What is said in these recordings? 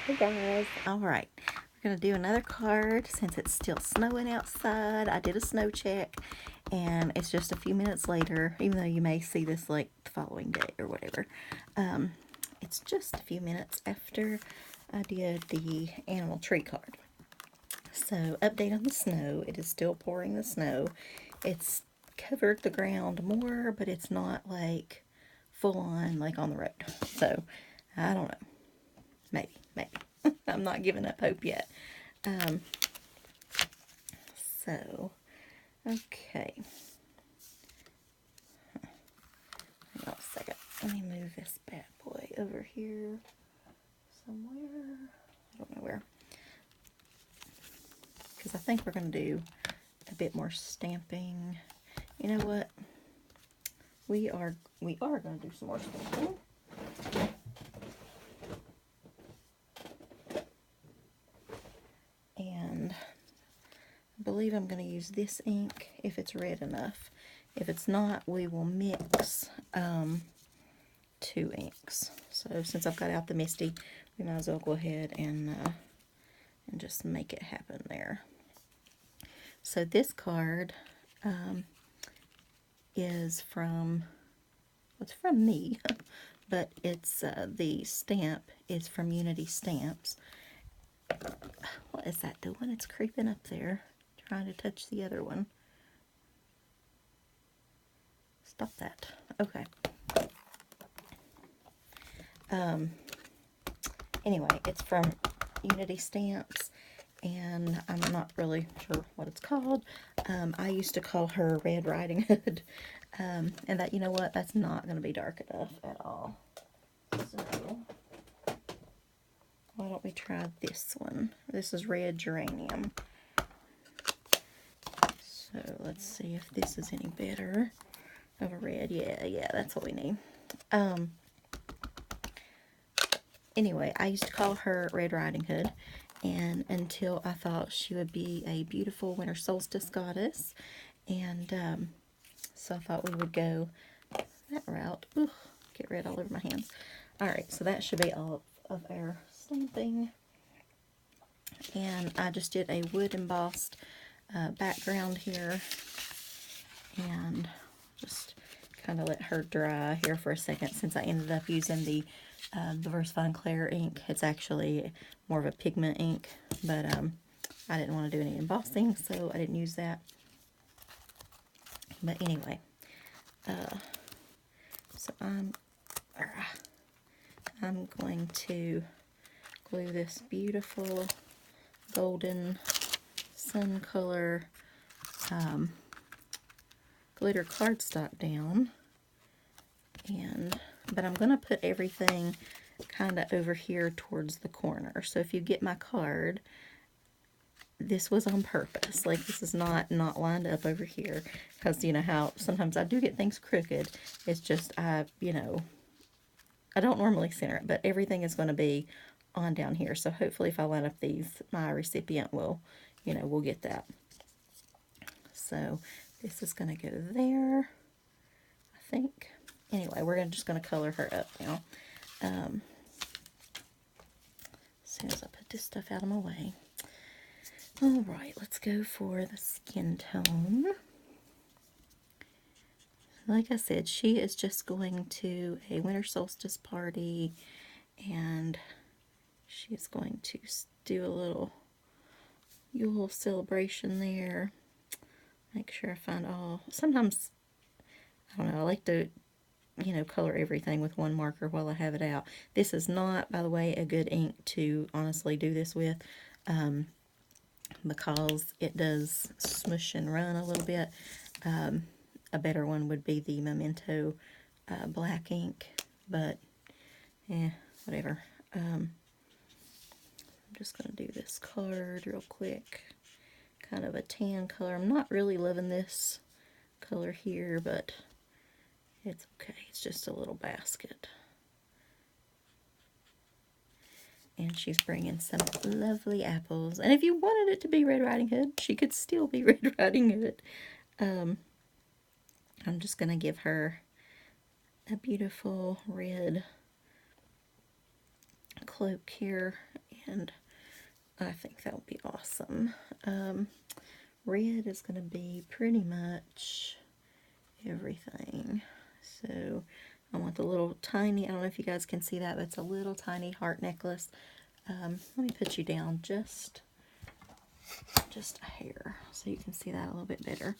Hey guys. All right, we're gonna do another card since it's still snowing outside. I did a snow check, and it's just a few minutes later. Even though you may see this like the following day or whatever, um, it's just a few minutes after I did the animal tree card. So update on the snow. It is still pouring the snow. It's covered the ground more, but it's not like full on like on the road. So I don't know. Maybe. I'm not giving up hope yet. Um, so, okay. Hang on a second. Let me move this bad boy over here somewhere. I don't know where. Because I think we're going to do a bit more stamping. You know what? We are going to do some more stamping. And I believe I'm going to use this ink if it's red enough. If it's not, we will mix two inks. So since I've got out the Misty, we might as well go ahead and just make it happen there. So this card is from, well, it's from me, but it's the stamp is from Unity Stamps. What is that doing? It's creeping up there, trying to touch the other one. Stop that. Okay. Anyway, it's from Unity Stamps, and I'm not really sure what it's called. I used to call her Red Riding Hood, and that, you know what, that's not going to be dark enough at all. So, why don't we try this one? This is Red Geranium. So, let's see if this is any better of a red. Yeah, that's what we need. Anyway, I used to call her Red Riding Hood, and until I thought she would be a beautiful winter solstice goddess, and so I thought we would go that route. Ooh, get red all over my hands. Alright, so that should be all of our stamping, and I just did a wood embossed background here, and just kind of let her dry here for a second since I ended up using the Diversifying Clair ink. It's actually more of a pigment ink, but I didn't want to do any embossing, so I didn't use that. But anyway, so I'm going to glue this beautiful golden sun color glitter cardstock down, but I'm going to put everything kind of over here towards the corner. So if you get my card, this was on purpose. Like, this is not lined up over here, because you know how sometimes I do get things crooked. It's just I don't normally center it, but everything is going to be on down here. So hopefully if I line up these, my recipient will, we'll get that. So this is going to go there, I think. Anyway, we're just going to color her up now. As soon as I put this stuff out of my way. Alright, let's go for the skin tone. Like I said, she is just going to a winter solstice party, and she's going to do a little Yule celebration there. Make sure I find all. Sometimes, I don't know, I like to, color everything with one marker while I have it out. This is not, by the way, a good ink to honestly do this with, because it does smush and run a little bit. A better one would be the Memento black ink, but whatever. I'm just going to do this card real quick. Kind of a tan color. I'm not really loving this color here, but it's okay. It's just a little basket. And she's bringing some lovely apples. And if you wanted it to be Red Riding Hood, she could still be Red Riding Hood. I'm just going to give her a beautiful red cloak here, and I think that would be awesome. Red is going to be pretty much everything. So I want the little tiny, I don't know if you guys can see that, but it's a little tiny heart necklace. Let me put you down just a hair so you can see that a little bit better.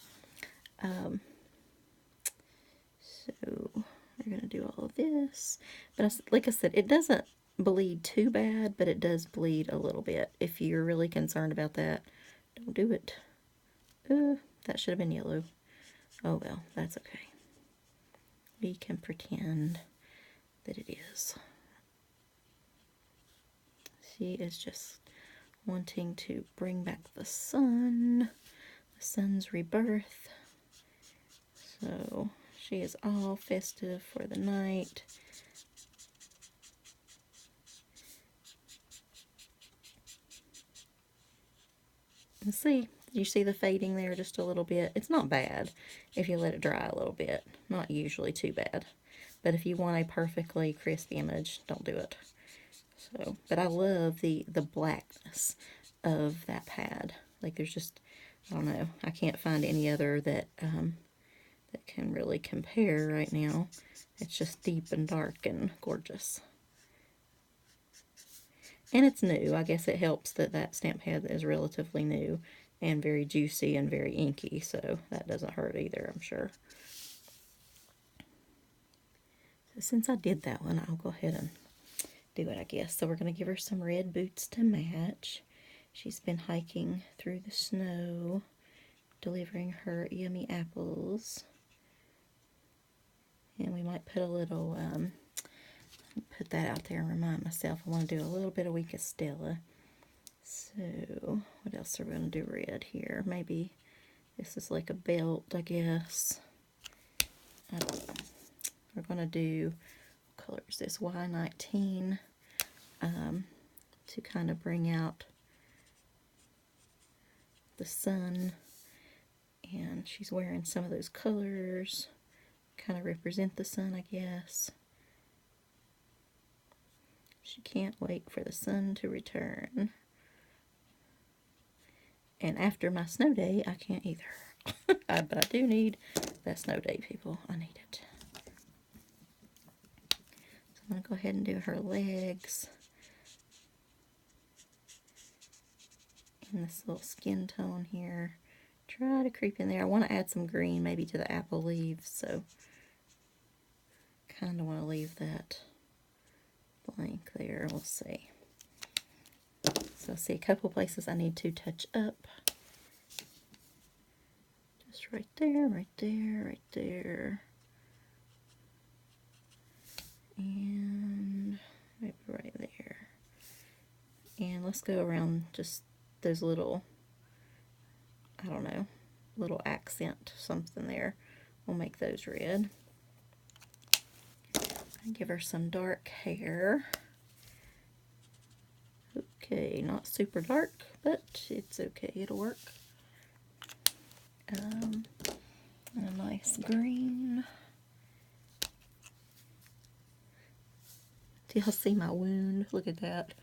So we're going to do all of this. But like I said, it doesn't bleed too bad, but it does bleed a little bit. If you're really concerned about that, don't do it. That should have been yellow. Oh well, that's okay. We can pretend that it is. She is just wanting to bring back the sun, the sun's rebirth. So she is all festive for the night. And see, you see the fading there just a little bit? It's not bad if you let it dry a little bit. Not usually too bad. But if you want a perfectly crisp image, don't do it. So, but I love the blackness of that pad. Like there's just, I don't know, I can't find any other that that can really compare right now. It's just deep and dark and gorgeous. And it's new. I guess it helps that that stamp pad is relatively new and very juicy and very inky, so that doesn't hurt either, I'm sure. So since I did that one, I'll go ahead and do it, I guess. So we're going to give her some red boots to match. She's been hiking through the snow, delivering her yummy apples. And we might put a little, put that out there and remind myself I want to do a little bit of Week of Stella. So, what else are we going to do red here? Maybe this is like a belt, I guess. I don't know. We're going to do, what color is this? Y19, to kind of bring out the sun. And she's wearing some of those colors, kind of represent the sun, I guess. She can't wait for the sun to return. And after my snow day, I can't either. But I do need that snow day, people. I need it. So I'm going to go ahead and do her legs. In this little skin tone here. Try to creep in there. I want to add some green maybe to the apple leaves, so kind of want to leave that blank there. We'll see. So I see a couple places I need to touch up. Just right there, right there, right there. And maybe right there. And let's go around just those little, I don't know, little accent something there. We'll make those red. And give her some dark hair. Okay, not super dark, but it's okay, it'll work. And a nice green. Do y'all see my wound? Look at that.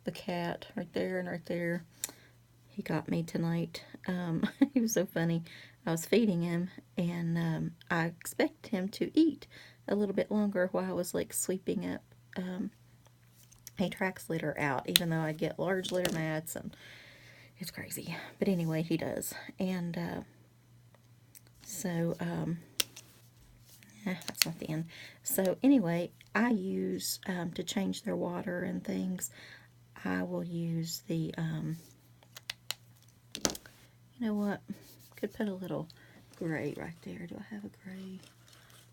The cat right there and right there. He got me tonight. He was so funny. I was feeding him, and I expect him to eat a little bit longer while I was like sweeping up a tracks litter out, even though I get large litter mats, and it's crazy. But anyway, he does. And that's not the end. So anyway, I use, to change their water and things, I will use the, you know what, could put a little gray right there. Do I have a gray?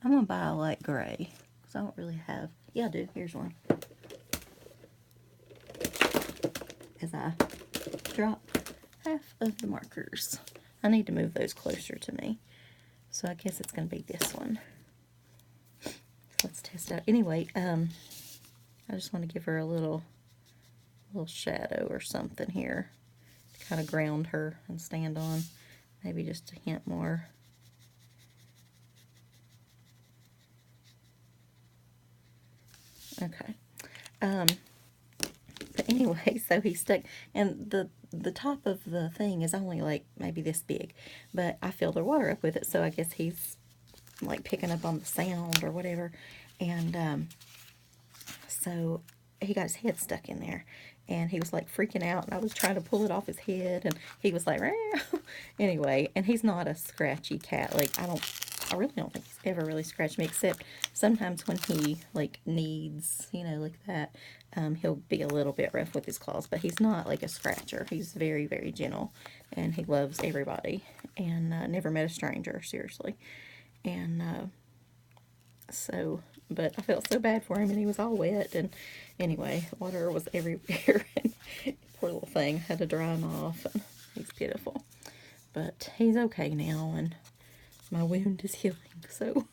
I'm going to buy a light gray, because I don't really have, yeah I do, here's one. As I drop half of the markers. I need to move those closer to me. So I guess it's going to be this one. Let's test out. Anyway, I just want to give her a little shadow or something here to kind of ground her and stand on. Maybe just a hint more. Okay. But Anyway, so he stuck, and the top of the thing is only like maybe this big, but I filled the water up with it, so I guess he's like picking up on the sound or whatever, and so he got his head stuck in there, and he was like freaking out, and I was trying to pull it off his head, and he was like, "Meow." Anyway, and he's not a scratchy cat. Like, I really don't think he's ever really scratched me, except sometimes when he like needs, like that, he'll be a little bit rough with his claws, but he's not like a scratcher. He's very, very gentle, and he loves everybody, and never met a stranger, seriously. And so, but I felt so bad for him, and he was all wet, and anyway, water was everywhere, and poor little thing, had to dry him off, and he's pitiful. But he's okay now, and my wound is healing, so.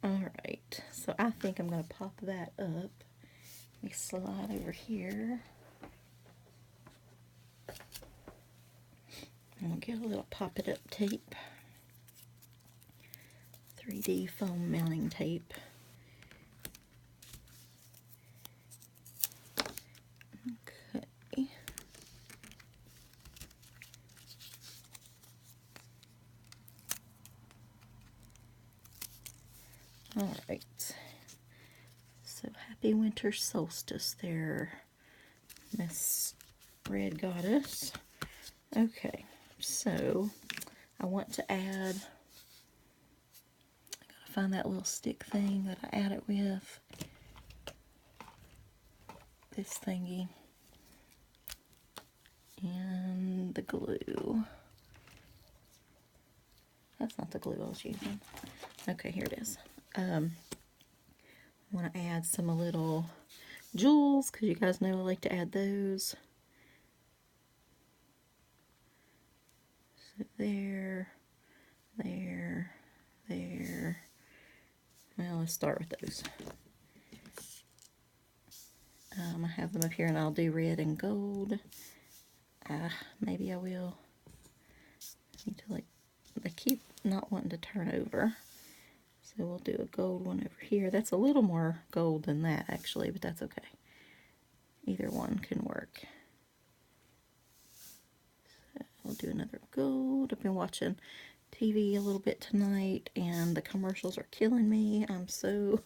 Alright, so I think I'm going to pop that up. Let me slide over here. I'm going to get a little pop-it-up tape. 3D foam mounting tape. Okay. Alright. So happy winter solstice there, Miss Red Goddess. Okay, so I want to add, I gotta find that little stick thing that I add it with. This thingy. And the glue. That's not the glue I was using. Okay, here it is. I want to add some little jewels, because you guys know I like to add those. So there, there, there. Well, let's start with those. I have them up here, and I'll do red and gold. Maybe I will. Need to, like, I keep not wanting to turn over. So we'll do a gold one over here. That's a little more gold than that, actually, but that's okay. Either one can work. So we'll do another gold. I've been watching TV a little bit tonight, and the commercials are killing me. I'm so,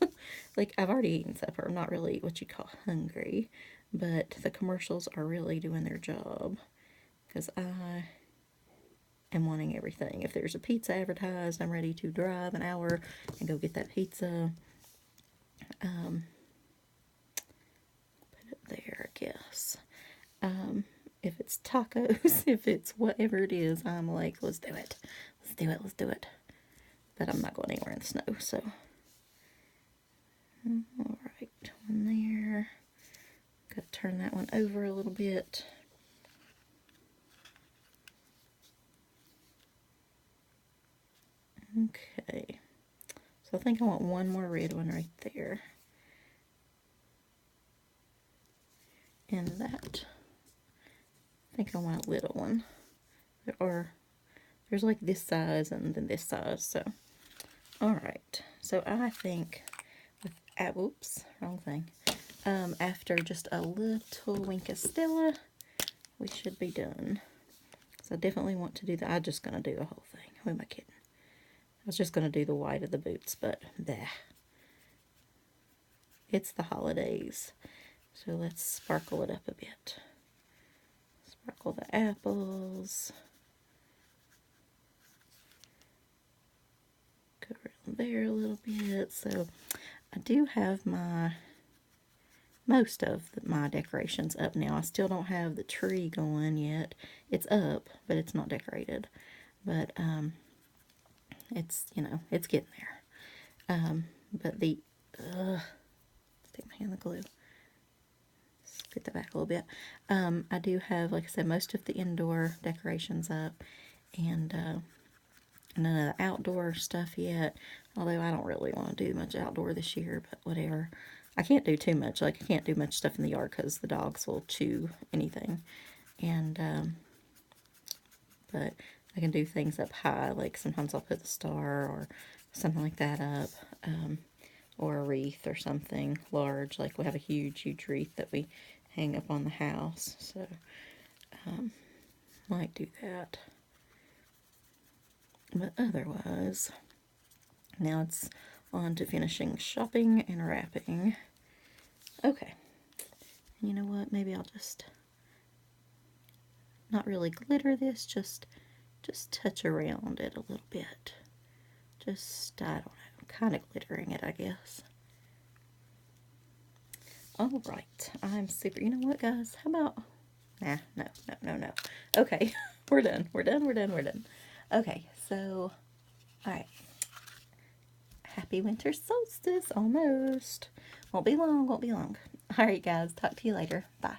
like, I've already eaten supper. I'm not really what you call hungry, but the commercials are really doing their job, because I am wanting everything. If there's a pizza advertised, I'm ready to drive an hour and go get that pizza. Put it there, I guess. If it's tacos, if it's whatever it is, I'm like, let's do it. Let's do it, let's do it. But I'm not going anywhere in the snow, so. Alright, one there. Gotta turn that one over a little bit. Okay, so I think I want one more red one right there. And that, I think I want a little one. There's like this size and then this size, so. Alright, so I think, whoops, wrong thing. After just a little wink of Stella, we should be done. So I definitely want to do that. I'm just going to do the whole thing. Who am I kidding? I was just going to do the white of the boots, but it's the holidays. So let's sparkle it up a bit. Sparkle the apples. Go around there a little bit. So I do have most of my decorations up now. I still don't have the tree going yet. It's up, but it's not decorated. But it's, it's getting there. But stick my hand in the glue. Let's get that back a little bit. I do have, like I said, most of the indoor decorations up, and none of the outdoor stuff yet. Although I don't really want to do much outdoor this year, but whatever. I can't do too much. Like, I can't do much stuff in the yard because the dogs will chew anything. And but I can do things up high, like sometimes I'll put the star or something like that up, or a wreath or something large. Like, we have a huge, huge wreath that we hang up on the house. So, might do that. But otherwise, now it's on to finishing shopping and wrapping. Okay. You know what? Maybe I'll just not really glitter this, just touch around it a little bit. Just, I don't know, kind of glittering it, I guess. All right. I'm super, you know what, guys? How about, nah, no. Okay. We're done. Okay. So, all right. Happy winter solstice, almost. Won't be long. All right, guys. Talk to you later. Bye.